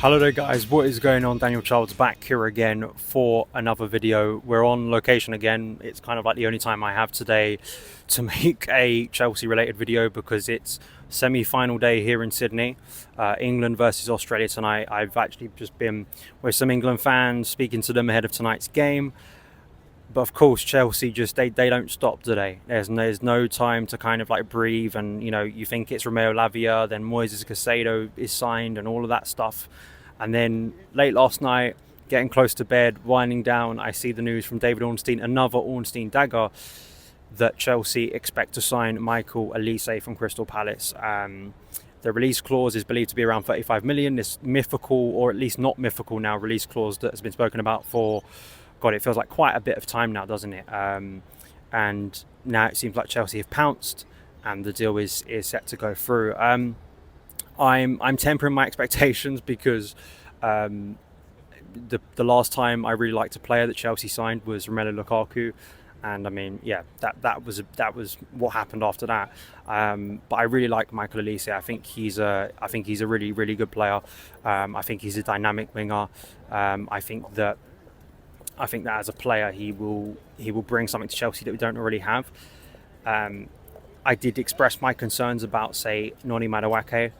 Hello there guys, what is going on? Daniel Childs back here again for another video. We're on location again. It's kind of like the only time I have today to make a Chelsea related video because it's semi-final day here in Sydney. England versus Australia tonight. I've actually just been with some England fans speaking to them ahead of tonight's game. But of course, Chelsea just they don't stop, do they? There's no time to kind of like breathe, and you think it's Romeo Lavia, then Moises Caicedo is signed, and all of that stuff. And then late last night, getting close to bed, winding down, I see the news from David Ornstein, another Ornstein dagger, that Chelsea expect to sign Michael Olise from Crystal Palace. The release clause is believed to be around 35 million. This mythical, or at least not mythical now, release clause that has been spoken about for, God, it feels like quite a bit of time now, doesn't it? And now it seems like Chelsea have pounced, and the deal is set to go through. I'm tempering my expectations because the last time I really liked a player that Chelsea signed was Romelu Lukaku, and I mean, yeah, that was what happened after that. But I really like Michael Olise. I think he's a really good player. I think he's a dynamic winger. I think that as a player he will bring something to Chelsea that we don't already have. I did express my concerns about, say, Noni Madueke,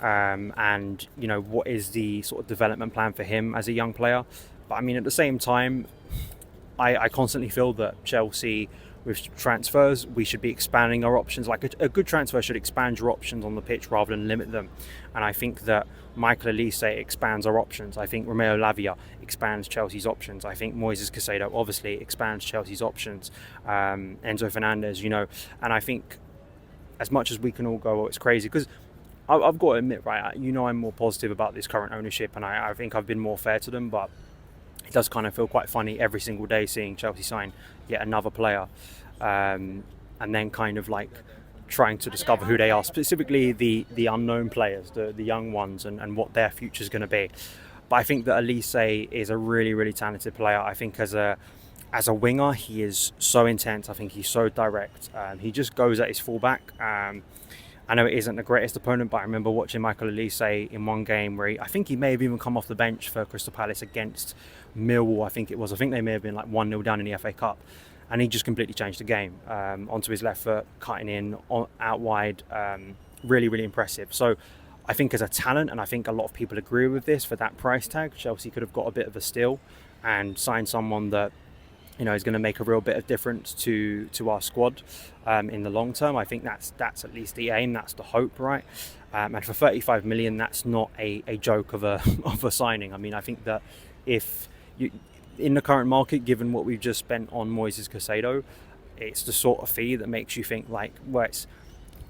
and what is the sort of development plan for him as a young player. But I mean, at the same time, I constantly feel that Chelsea, with transfers, we should be expanding our options. Like a good transfer should expand your options on the pitch rather than limit them. And I think that Michael Olise expands our options. I think Romeo Lavia expands Chelsea's options. I think Moises Caicedo obviously expands Chelsea's options. Enzo Fernandez, and I think as much as we can all go, oh, it's crazy, because I've got to admit, right, I'm more positive about this current ownership, and I think I've been more fair to them, but it does kind of feel quite funny every single day seeing Chelsea sign yet another player, and then kind of like trying to discover who they are, specifically the unknown players, the young ones, and what their future is going to be. But I think that Olise is a really talented player. I think as a winger, he is so intense. I think he's so direct. He just goes at his fullback. I know it isn't the greatest opponent, but I remember watching Michael Olise in one game where I think he may have even come off the bench for Crystal Palace against Millwall. I think they may have been like 1-0 down in the FA Cup, and he just completely changed the game. Onto his left foot, cutting in, out wide, really impressive. So I think as a talent, and I think a lot of people agree with this, for that price tag, Chelsea could have got a bit of a steal and signed someone that is going to make a real bit of difference to our squad in the long term. I think that's at least the aim, that's the hope, right? And for 35 million, that's not a joke of a signing. I mean, I think that if you, in the current market, given what we've just spent on Moises Caicedo, it's the sort of fee that makes you think like, well, it's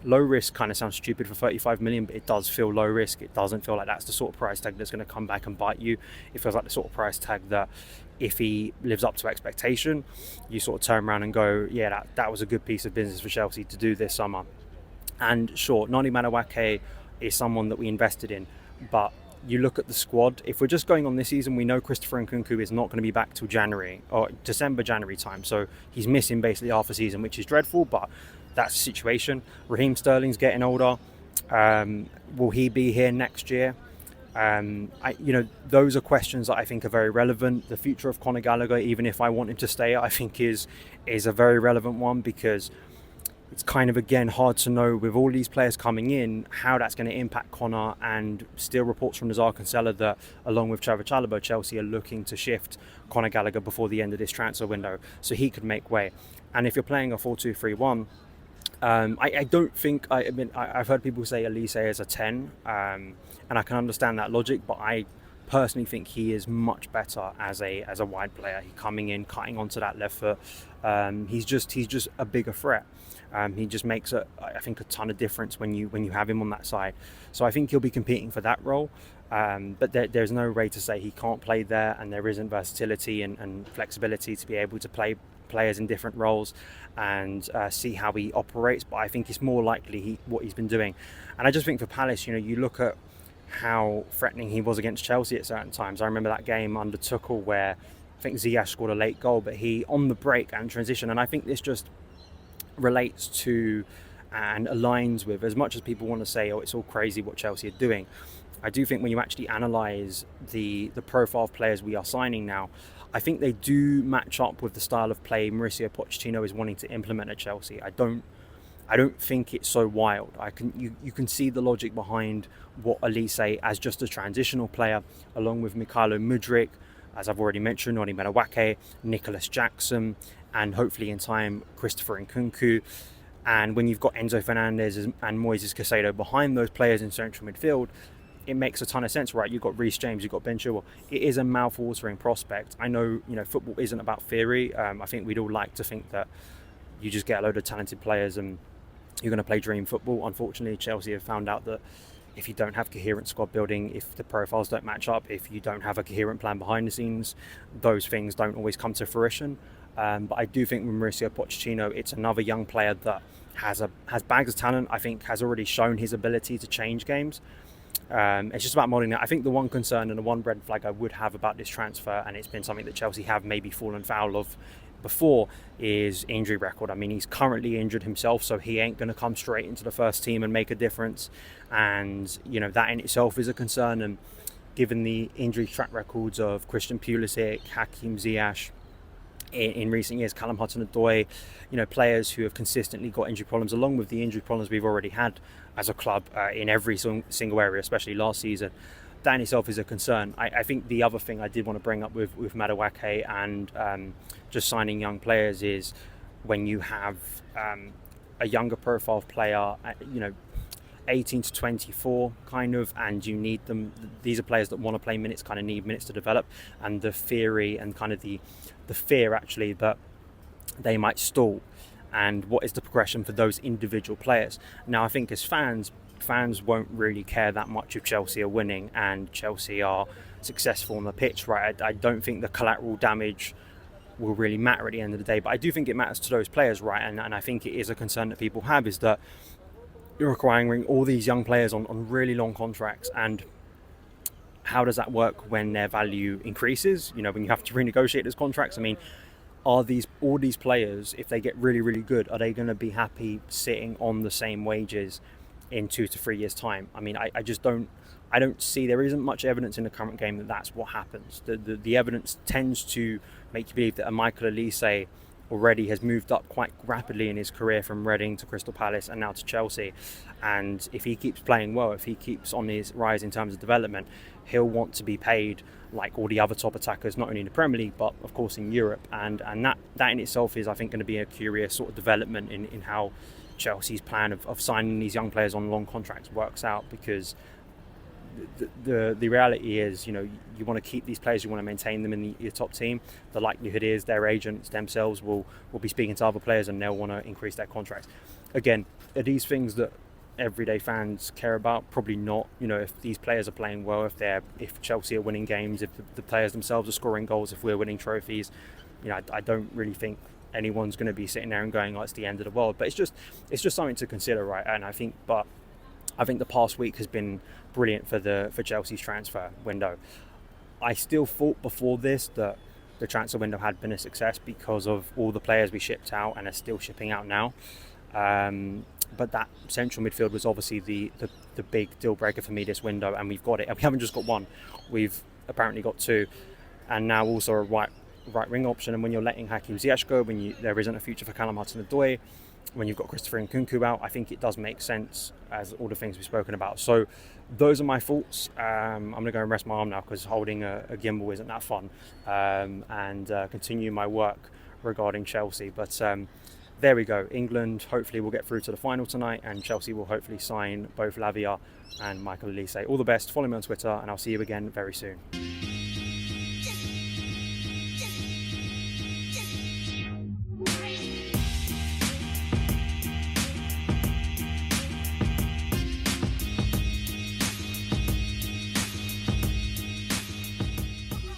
low risk. Kind of sounds stupid for 35 million, but it does feel low risk. It doesn't feel like that's the sort of price tag that's going to come back and bite you. It feels like the sort of price tag that, if he lives up to expectation, you sort of turn around and go, yeah, that was a good piece of business for Chelsea to do this summer. And sure, Noni Madueke is someone that we invested in, but you look at the squad, if we're just going on this season, we know Christopher Nkunku is not going to be back till January, or January time, so he's missing basically half a season, which is dreadful, but that's the situation. Raheem Sterling's getting older. Will he be here next year? Those are questions that I think are very relevant. The future of Conor Gallagher, even if I want him to stay, I think is a very relevant one, because it's kind of, again, hard to know with all these players coming in how that's going to impact Conor. And still reports from Nazar Kinsella that, along with Trevor Chalobah, Chelsea are looking to shift Conor Gallagher before the end of this transfer window, so he could make way. And if you're playing a 4-2-3-1, I don't think, I've heard people say Olise is a 10, and I can understand that logic, but I personally think he is much better as a wide player. He coming in, cutting onto that left foot. He's just a bigger threat. He just makes I think a ton of difference when you have him on that side. So I think he'll be competing for that role. But there's no way to say he can't play there, and there isn't versatility and flexibility to be able to play players in different roles and see how he operates. But I think it's more likely what he's been doing. And I just think for Palace, you look at how threatening he was against Chelsea at certain times. I remember that game under Tuchel where I think Ziyech scored a late goal, but he on the break and transition, and I think this just relates to and aligns with, as much as people want to say, oh, it's all crazy what Chelsea are doing, I do think when you actually analyse the profile of players we are signing now, I think they do match up with the style of play Mauricio Pochettino is wanting to implement at Chelsea. I don't think it's so wild. You can see the logic behind what Olise as just a transitional player, along with Mykhailo Mudryk, as I've already mentioned, Oni Madueke, Nicholas Jackson, and hopefully in time Christopher Nkunku. And when you've got Enzo Fernandez and Moises Caicedo behind those players in central midfield, it makes a ton of sense, right? You've got Reece James, you've got Ben Chilwell. It is a mouth-watering prospect. I know, football isn't about theory. I think we'd all like to think that you just get a load of talented players and you're going to play dream football. Unfortunately, Chelsea have found out that if you don't have coherent squad building, if the profiles don't match up, if you don't have a coherent plan behind the scenes, those things don't always come to fruition. But I do think with Mauricio Pochettino, it's another young player that has bags of talent. I think has already shown his ability to change games. It's just about modelling that. I think the one concern and the one red flag I would have about this transfer, and it's been something that Chelsea have maybe fallen foul of before, is injury record. I mean, he's currently injured himself, so he ain't going to come straight into the first team and make a difference. And, that in itself is a concern. And given the injury track records of Christian Pulisic, Hakim Ziyech, in recent years, Callum Hudson-Odoi, players who have consistently got injury problems, along with the injury problems we've already had as a club in every single area, especially last season, that in itself is a concern. I think the other thing I did want to bring up with Madueke and just signing young players is when you have a younger profile player, 18 to 24 kind of, and you need them. These are players that want to play minutes, kind of need minutes to develop, and the theory and kind of the fear actually that they might stall, and what is the progression for those individual players. Now I think as fans won't really care that much if Chelsea are winning and Chelsea are successful on the pitch, right? I don't think the collateral damage will really matter at the end of the day, but I do think it matters to those players, right? And I think it is a concern that people have, is that you're requiring all these young players on really long contracts, and how does that work when their value increases? When you have to renegotiate those contracts. I mean, all these players, if they get really, really good, are they going to be happy sitting on the same wages in 2 to 3 years' time? I mean, I just don't see, there isn't much evidence in the current game that that's what happens. The evidence tends to make you believe that a Michael Olise already has moved up quite rapidly in his career from Reading to Crystal Palace and now to Chelsea. And if he keeps playing well, if he keeps on his rise in terms of development, he'll want to be paid like all the other top attackers, not only in the Premier League, but of course in Europe. And that in itself is, I think, going to be a curious sort of development in how Chelsea's plan of signing these young players on long contracts works out, because the reality is, you want to keep these players, you want to maintain them in your top team. The likelihood is their agents themselves will be speaking to other players and they'll want to increase their contracts. Again, are these things that everyday fans care about? Probably not. If these players are playing well, if Chelsea are winning games, if the players themselves are scoring goals, if we're winning trophies, I don't really think anyone's going to be sitting there and going, oh, it's the end of the world. But it's just something to consider, right? And I think the past week has been brilliant for Chelsea's transfer window. I still thought before this that the transfer window had been a success because of all the players we shipped out and are still shipping out now. But that central midfield was obviously the big deal breaker for me this window, and we've got it. And we haven't just got one; we've apparently got two, and now also a right wing option. And when you're letting Hakim Ziyech go, there isn't a future for Callum Hudson-Odoi, when you've got Christopher Nkunku out, I think it does make sense, as all the things we've spoken about. So those are my thoughts. I'm going to go and rest my arm now because holding a gimbal isn't that fun, and continue my work regarding Chelsea. But there we go. England hopefully will get through to the final tonight, and Chelsea will hopefully sign both Lavia and Michael Olise. All the best. Follow me on Twitter, and I'll see you again very soon.